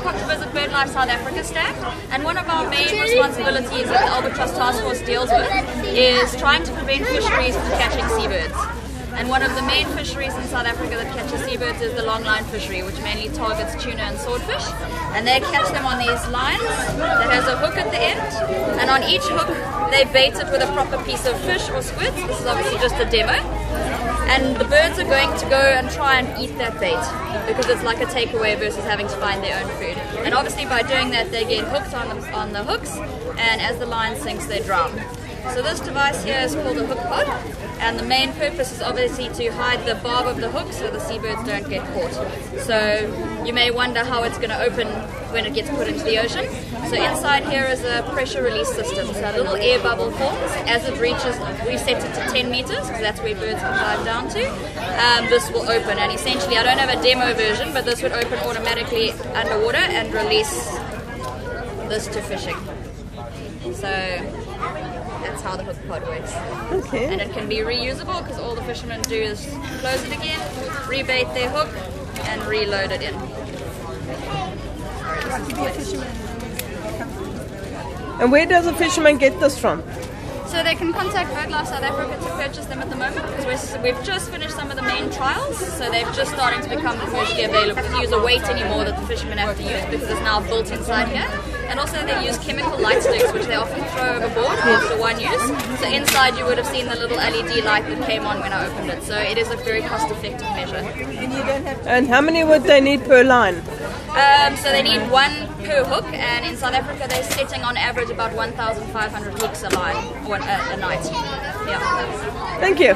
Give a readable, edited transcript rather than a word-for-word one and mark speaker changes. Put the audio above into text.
Speaker 1: welcome to visit BirdLife South Africa stand, and one of our main responsibilities that the Albatross Task Force deals with is trying to prevent fisheries from catching seabirds. And one of the main fisheries in South Africa that catches seabirds is the longline fishery, which mainly targets tuna and swordfish. And they catch them on these lines that has a hook at the end, and on each hook they bait it with a proper piece of fish or squid. This is obviously just a demo. And the birds are going to go and try and eat that bait because it's like a takeaway versus having to find their own food. And obviously by doing that they get hooked on the hooks, and as the line sinks they drown. So this device here is called a Hookpod, and the main purpose is obviously to hide the barb of the hook so the seabirds don't get caught. So you may wonder how it's going to open when it gets put into the ocean. So inside here is a pressure release system. So a little air bubble forms. As it reaches, we set it to 10 meters because that's where birds can dive down to. This will open, and essentially I don't have a demo version, but this would open automatically underwater and release this to fishing. So that's how the Hookpod works.
Speaker 2: Okay.
Speaker 1: And it can be reusable because all the fishermen do is close it again, rebait their hook, and reload it in.
Speaker 2: And where does a fisherman get this from?
Speaker 1: So they can contact BirdLife South Africa to purchase them at the moment because we've just finished some of the main trials, so they've just starting to become commercially available. They don't use a weight anymore that the fishermen have to use because it's now built inside here. And also they use chemical light sticks, which they often throw overboard after one use. So inside you would have seen the little LED light that came on when I opened it. So it is a very cost-effective measure.
Speaker 2: And how many would they need per line?
Speaker 1: So they need one per hook, and in South Africa they're setting on average about 1,500 hooks a line, or a night. Yeah.
Speaker 2: Thank you.